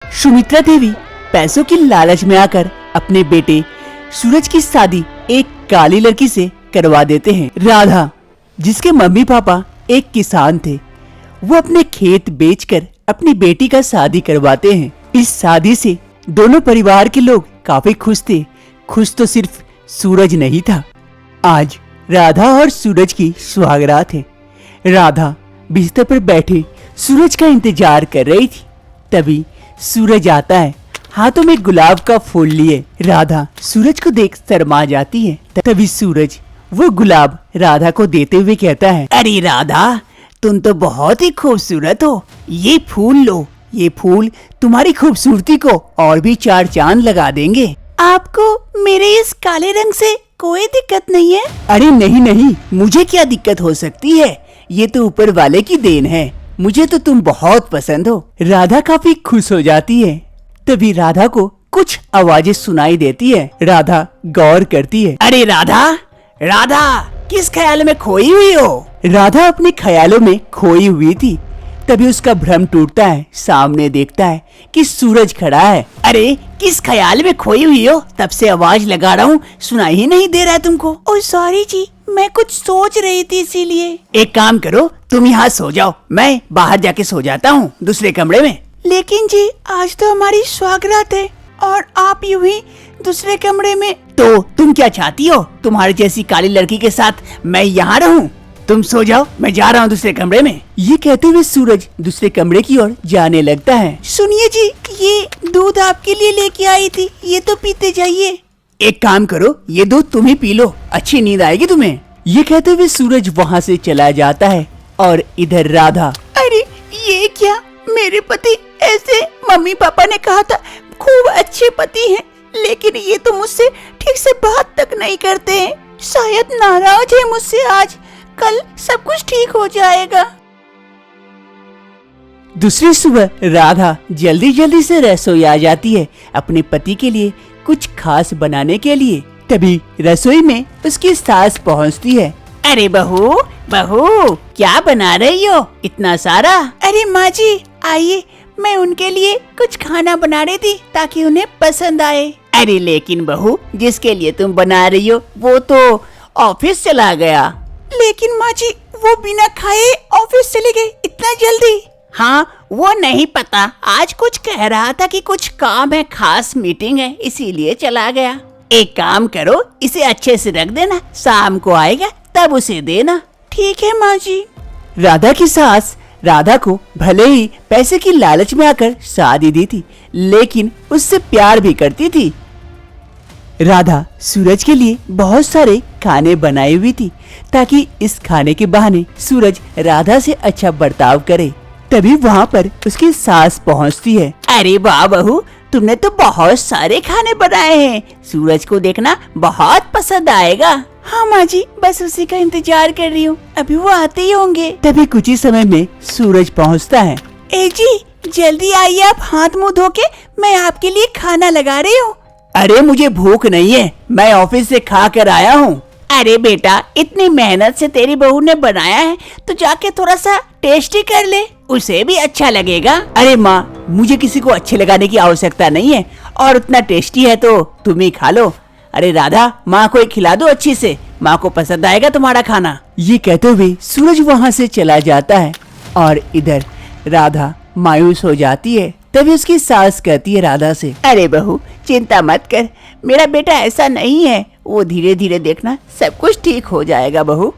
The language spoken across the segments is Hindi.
सुमित्रा देवी पैसों की लालच में आकर अपने बेटे सूरज की शादी एक काली लड़की से करवा देते हैं। राधा, जिसके मम्मी पापा एक किसान थे, वो अपने खेत बेचकर अपनी बेटी का शादी करवाते हैं। इस शादी से दोनों परिवार के लोग काफी खुश थे। खुश तो सिर्फ सूरज नहीं था। आज राधा और सूरज की सुहागरात है। राधा बिस्तर पर बैठे सूरज का इंतजार कर रही थी। तभी सूरज आता है, हाथों में गुलाब का फूल लिए। राधा सूरज को देख शर्मा जाती है। तभी सूरज वो गुलाब राधा को देते हुए कहता है, अरे राधा, तुम तो बहुत ही खूबसूरत हो। ये फूल लो, ये फूल तुम्हारी खूबसूरती को और भी चार चांद लगा देंगे। आपको मेरे इस काले रंग से कोई दिक्कत नहीं है? अरे नहीं नहीं, मुझे क्या दिक्कत हो सकती है, ये तो ऊपर वाले की देन है। मुझे तो तुम बहुत पसंद हो। राधा काफी खुश हो जाती है। तभी राधा को कुछ आवाजें सुनाई देती है। राधा गौर करती है। अरे राधा, राधा, किस ख्याल में खोई हुई हो? राधा अपने ख्यालों में खोई हुई थी। तभी उसका भ्रम टूटता है। सामने देखता है कि सूरज खड़ा है। अरे किस ख्याल में खोई हुई हो? तब से आवाज लगा रहा हूँ, सुनाई ही नहीं दे रहा है तुमको। ओह सॉरी जी, मैं कुछ सोच रही थी इसीलिए। एक काम करो, तुम यहाँ सो जाओ, मैं बाहर जाके सो जाता हूँ दूसरे कमरे में। लेकिन जी, आज तो हमारी सुहागरात है और आप यूं ही दूसरे कमरे में। तो तुम क्या चाहती हो, तुम्हारी जैसी काली लड़की के साथ मैं यहाँ रहूँ? तुम सो जाओ, मैं जा रहा हूँ दूसरे कमरे में। ये कहते हुए सूरज दूसरे कमरे की ओर जाने लगता है। सुनिए जी, ये दूध आपके लिए लेके आई थी, ये तो पीते जाइए। एक काम करो, ये दूध तुम ही पी लो, अच्छी नींद आएगी तुम्हें। ये कहते हुए सूरज वहाँ से चला जाता है। और इधर राधा, अरे ये क्या, मेरे पति ऐसे, मम्मी पापा ने कहा था खूब अच्छे पति हैं, लेकिन ये तो मुझसे ठीक से बात तक नहीं करते हैं। शायद नाराज है मुझसे आज, कल सब कुछ ठीक हो जाएगा। दूसरी सुबह राधा जल्दी जल्दी से रसोई आ जाती है अपने पति के लिए कुछ खास बनाने के लिए। तभी रसोई में उसकी सास पहुंचती है। अरे बहू, बहू, क्या बना रही हो इतना सारा? अरे माँ जी, आइए, मैं उनके लिए कुछ खाना बना रही थी ताकि उन्हें पसंद आए। अरे लेकिन बहू, जिसके लिए तुम बना रही हो वो तो ऑफिस चला गया। लेकिन माँ जी, वो बिना खाए ऑफिस चले गए इतना जल्दी? हाँ, वो नहीं पता, आज कुछ कह रहा था कि कुछ काम है, खास मीटिंग है, इसीलिए चला गया। एक काम करो, इसे अच्छे से रख देना, शाम को आएगा तब उसे देना। ठीक है माँ जी। राधा की सास राधा को भले ही पैसे की लालच में आकर शादी दी थी, लेकिन उससे प्यार भी करती थी। राधा सूरज के लिए बहुत सारे खाने बनाई हुई थी ताकि इस खाने के बहाने सूरज राधा से अच्छा बर्ताव करे। तभी वहाँ पर उसकी सास पहुँचती है। अरे वाह बहू, तुमने तो बहुत सारे खाने बनाए हैं, सूरज को देखना बहुत पसंद आएगा। हाँ माँ जी, बस उसी का इंतजार कर रही हूँ, अभी वो आते ही होंगे। तभी कुछ ही समय में सूरज पहुँचता है। ए जी, जल्दी आइए, आप हाथ मुँह धो के, मैं आपके लिए खाना लगा रही हूँ। अरे मुझे भूख नहीं है, मैं ऑफिस से खा कर आया हूँ। अरे बेटा, इतनी मेहनत से तेरी बहू ने बनाया है तो जाके थोड़ा सा टेस्टी कर ले, उसे भी अच्छा लगेगा। अरे माँ, मुझे किसी को अच्छे लगाने की आवश्यकता नहीं है, और उतना टेस्टी है तो तुम ही खा लो। अरे राधा, माँ को खिला दो अच्छी से, माँ को पसंद आएगा तुम्हारा खाना। ये कहते हुए सूरज वहाँ से चला जाता है और इधर राधा मायूस हो जाती है। तभी उसकी सास कहती है राधा से, अरे बहू, चिंता मत कर, मेरा बेटा ऐसा नहीं है, वो धीरे धीरे देखना सब कुछ ठीक हो जाएगा बहू।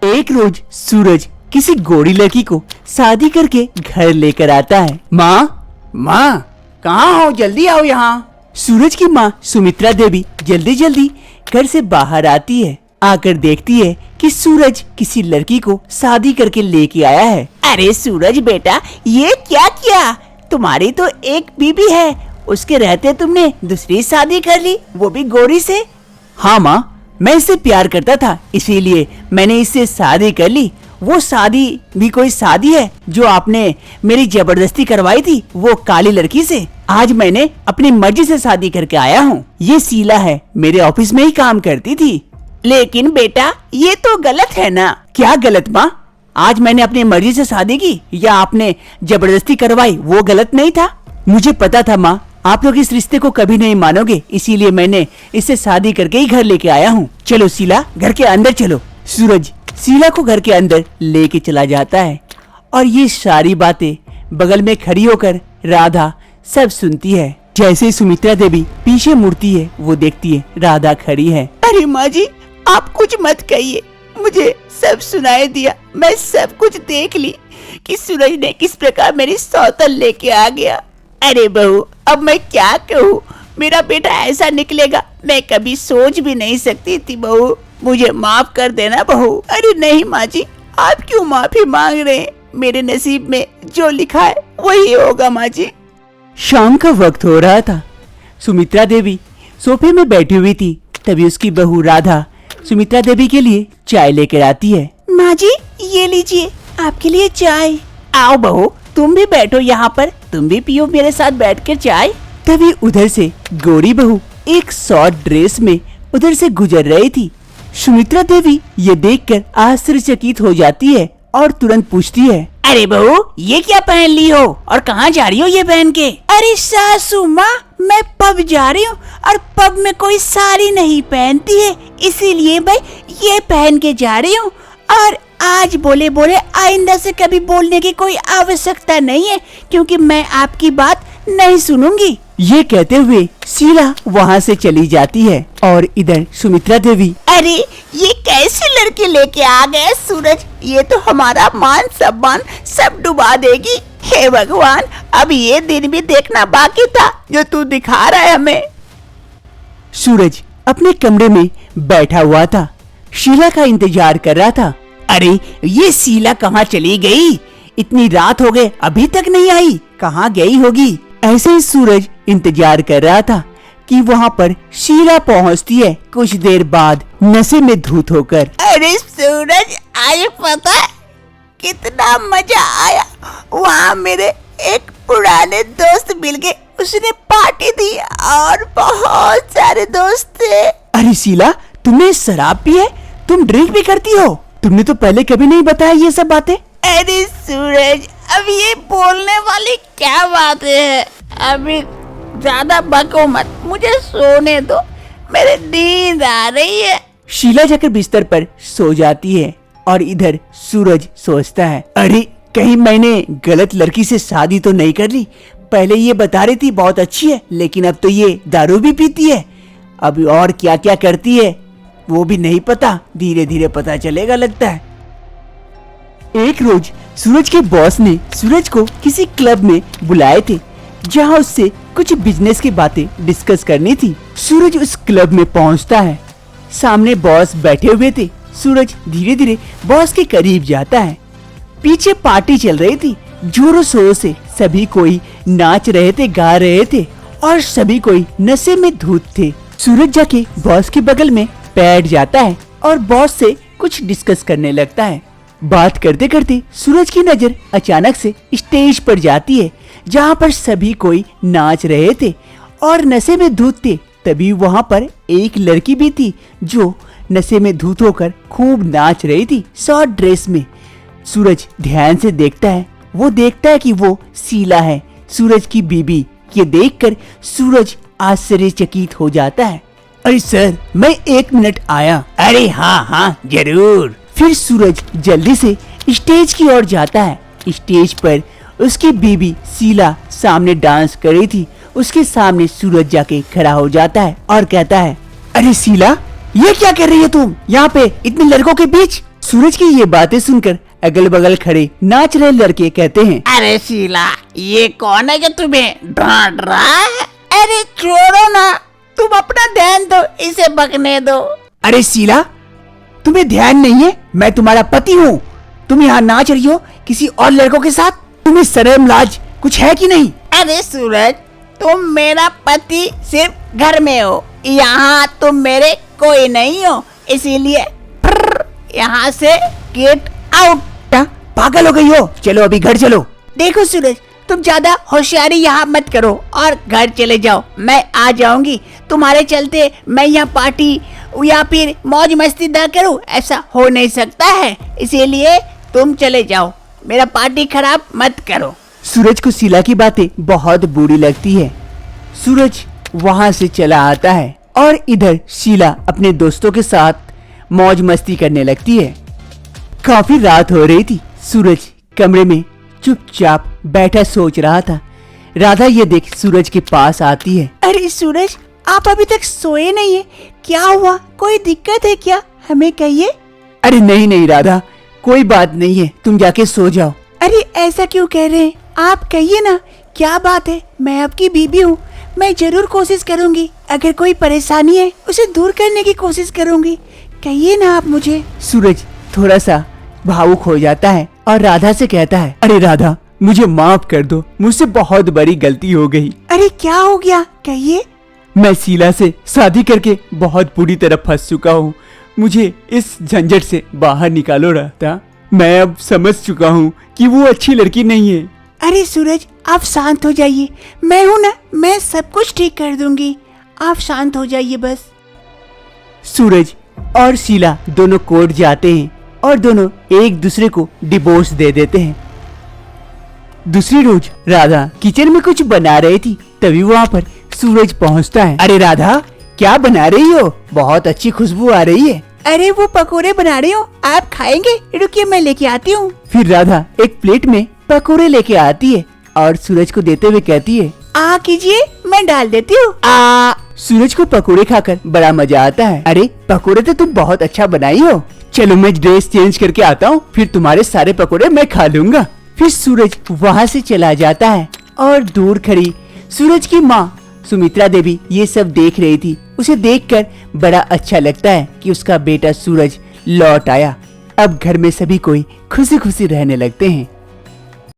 एक रोज सूरज किसी गोरी लड़की को शादी करके घर लेकर आता है। माँ, माँ, कहाँ हो, जल्दी आओ यहाँ। सूरज की माँ सुमित्रा देवी जल्दी जल्दी घर से बाहर आती है। आकर देखती है कि सूरज किसी लड़की को शादी करके लेके आया है। अरे सूरज बेटा, ये क्या किया? तुम्हारी तो एक बीबी है, उसके रहते तुमने दूसरी शादी कर ली, वो भी गोरी से। हाँ माँ, मैं इससे प्यार करता था, इसीलिए मैंने इससे शादी कर ली। वो शादी भी कोई शादी है जो आपने मेरी जबरदस्ती करवाई थी वो काली लड़की से? आज मैंने अपनी मर्जी से शादी करके आया हूँ। ये शीला है, मेरे ऑफिस में ही काम करती थी। लेकिन बेटा, ये तो गलत है ना? क्या गलत माँ? आज मैंने अपनी मर्जी से शादी की या आपने जबरदस्ती करवाई, वो गलत नहीं था? मुझे पता था माँ, आप लोग इस रिश्ते को कभी नहीं मानोगे, इसीलिए मैंने इससे शादी करके ही घर लेके आया हूँ। चलो शीला, घर के अंदर चलो। सूरज शीला को घर के अंदर लेके चला जाता है और ये सारी बातें बगल में खड़ी होकर राधा सब सुनती है। जैसे ही सुमित्रा देवी पीछे मुड़ती है, वो देखती है राधा खड़ी है। अरे माँ जी, आप कुछ मत कहिए, मुझे सब सुनाई दिया, मैं सब कुछ देख ली कि सूरज ने किस प्रकार मेरी सौतन लेके आ गया। अरे बहू, अब मैं क्या कहूँ, मेरा बेटा ऐसा निकलेगा मैं कभी सोच भी नहीं सकती थी। बहू मुझे माफ कर देना बहू। अरे नहीं माँ जी, आप क्यों माफी मांग रहे हैं, मेरे नसीब में जो लिखा है वही होगा माँ जी। शाम का वक्त हो रहा था। सुमित्रा देवी सोफे में बैठी हुई थी, तभी उसकी बहू राधा सुमित्रा देवी के लिए चाय लेकर आती है। माँ जी ये लीजिए आपके लिए चाय। आओ बहू, तुम भी बैठो यहाँ पर, तुम भी पियो मेरे साथ बैठकर चाय। तभी उधर से गोरी बहू एक शॉर्ट ड्रेस में उधर से गुजर रही थी। सुमित्रा देवी ये देखकर आश्चर्यचकित हो जाती है और तुरंत पूछती है, अरे बहू ये क्या पहन ली हो और कहाँ जा रही हो ये पहन के? अरे सासू माँ, मैं पब जा रही हूँ और पब में कोई साड़ी नहीं पहनती है, इसीलिए मैं ये पहन के जा रही हूँ। और आज बोले बोले आइंदा से कभी बोलने की कोई आवश्यकता नहीं है, क्योंकि मैं आपकी बात नहीं सुनूंगी। ये कहते हुए शीला वहाँ से चली जाती है और इधर सुमित्रा देवी, अरे ये कैसे लड़के लेके आ गए सूरज, ये तो हमारा मान सम्मान सब डुबा देगी। हे भगवान, अब ये दिन भी देखना बाकी था जो तू दिखा रहा है हमें। सूरज अपने कमरे में बैठा हुआ था, शीला का इंतजार कर रहा था। अरे ये शीला कहाँ चली गई, इतनी रात हो गए अभी तक नहीं आई, कहाँ गई होगी। ऐसे ही सूरज इंतजार कर रहा था कि वहाँ पर शीला पहुँचती है कुछ देर बाद नशे में धुत होकर। अरे सूरज, आज पता है कितना मजा आया, वहाँ मेरे एक पुराने दोस्त मिल गए, उसने पार्टी दी और बहुत सारे दोस्त थे। अरे शीला, तुमने शराब पी है, तुम ड्रिंक भी करती हो, तुमने तो पहले कभी नहीं बताया ये सब बातें। अरे सूरज, अब ये बोलने वाली क्या बात है, अभी ज्यादा बको मत, मुझे सोने दो, मेरे नींद आ रही है। शीला जाकर बिस्तर पर सो जाती है और इधर सूरज सोचता है, अरे कहीं मैंने गलत लड़की से शादी तो नहीं कर ली, पहले ये बता रही थी बहुत अच्छी है, लेकिन अब तो ये दारू भी पीती है, अब और क्या क्या करती है वो भी नहीं पता, धीरे धीरे पता चलेगा लगता है। एक रोज सूरज के बॉस ने सूरज को किसी क्लब में बुलाए थे, जहां उससे कुछ बिजनेस की बातें डिस्कस करनी थी। सूरज उस क्लब में पहुंचता है, सामने बॉस बैठे हुए थे। सूरज धीरे धीरे बॉस के करीब जाता है, पीछे पार्टी चल रही थी, जोरों शोरों से सभी कोई नाच रहे थे, गा रहे थे और सभी कोई नशे में धुत थे। सूरज जाके बॉस के बगल में बैठ जाता है और बॉस से कुछ डिस्कस करने लगता है। बात करते करते सूरज की नजर अचानक से स्टेज पर जाती है, जहाँ पर सभी कोई नाच रहे थे और नशे में धुत थे। तभी वहाँ पर एक लड़की भी थी जो नशे में धुत होकर खूब नाच रही थी शॉर्ट ड्रेस में। सूरज ध्यान से देखता है, वो देखता है कि वो शीला है, सूरज की बीबी। ये देखकर सूरज आश्चर्यचकित हो जाता है। अरे सर, मैं 1 मिनट आया। अरे हाँ हाँ जरूर। फिर सूरज जल्दी से स्टेज की ओर जाता है। स्टेज पर उसकी बीबी शीला सामने डांस कर रही थी, उसके सामने सूरज जाके खड़ा हो जाता है और कहता है, अरे शीला, ये क्या कर रही है तुम यहाँ पे इतने लड़कों के बीच? सूरज की ये बातें सुनकर अगल बगल खड़े नाच रहे लड़के कहते हैं, अरे शीला, ये कौन है जो तुम्हें डांट रहा है? अरे छोड़ो ना, तुम अपना ध्यान दो, इसे बकने दो। अरे शीला, तुम्हें ध्यान नहीं है, मैं तुम्हारा पति हूँ, तुम यहाँ नाच रही हो किसी और लड़कों के साथ, तुम्हें शर्म लाज कुछ है कि नहीं? अरे सूरज, तुम मेरा पति सिर्फ घर में हो, यहाँ तुम मेरे कोई नहीं हो, इसीलिए यहाँ से गेट आउट। क्या पागल हो गई हो? चलो अभी घर चलो। देखो सूरज, तुम ज्यादा होशियारी यहाँ मत करो और घर चले जाओ, मैं आ जाऊंगी। तुम्हारे चलते मैं यहाँ पार्टी या फिर मौज मस्ती ना करूँ, ऐसा हो नहीं सकता है, इसीलिए तुम चले जाओ, मेरा पार्टी खराब मत करो। सूरज को शीला की बातें बहुत बुरी लगती है। सूरज वहां से चला आता है और इधर शीला अपने दोस्तों के साथ मौज मस्ती करने लगती है। काफी रात हो रही थी। सूरज कमरे में चुपचाप बैठा सोच रहा था। राधा ये देख सूरज के पास आती है। अरे सूरज, आप अभी तक सोए नहीं है, क्या हुआ? कोई दिक्कत है क्या? हमें कहिए। अरे नहीं नहीं राधा, कोई बात नहीं है, तुम जाके सो जाओ। अरे ऐसा क्यों कह रहे हैं? आप कहिए ना, क्या बात है? मैं आपकी बीबी हूँ, मैं जरूर कोशिश करूँगी। अगर कोई परेशानी है उसे दूर करने की कोशिश करूँगी। कहिए ना आप मुझे। सूरज थोड़ा सा भावुक हो जाता है और राधा से कहता है, अरे राधा, मुझे माफ कर दो, मुझसे बहुत बड़ी गलती हो गई। अरे क्या हो गया? कहिए। मैं शीला से शादी करके बहुत बुरी तरह फंस चुका हूँ। मुझे इस झंझट से बाहर निकालो राधा। मैं अब समझ चुका हूँ कि वो अच्छी लड़की नहीं है। अरे सूरज, आप शांत हो जाइए, मैं हूँ ना, मैं सब कुछ ठीक कर दूंगी। आप शांत हो जाइए बस। सूरज और शीला दोनों कोर्ट जाते हैं और दोनों एक दूसरे को डिवोर्स दे देते हैं। दूसरी रोज राधा किचन में कुछ बना रही थी, तभी वहाँ पर सूरज पहुँचता है। अरे राधा, क्या बना रही हो? बहुत अच्छी खुशबू आ रही है। अरे वो पकोड़े बना रही हूँ, आप खाएंगे? रुकिए मैं लेके आती हूँ। फिर राधा एक प्लेट में पकोड़े लेके आती है और सूरज को देते हुए कहती है, आ कीजिए, मैं डाल देती हूँ। सूरज को पकोड़े खाकर बड़ा मजा आता है। अरे पकोड़े तो तुम बहुत अच्छा बनाई हो। चलो मैं ड्रेस चेंज करके आता हूँ, फिर तुम्हारे सारे पकोड़े मैं खा लूंगा। फिर सूरज वहाँ से चला जाता है और दूर खड़ी सूरज की माँ सुमित्रा देवी ये सब देख रही थी। उसे देखकर बड़ा अच्छा लगता है कि उसका बेटा सूरज लौट आया। अब घर में सभी कोई खुशी खुशी रहने लगते हैं।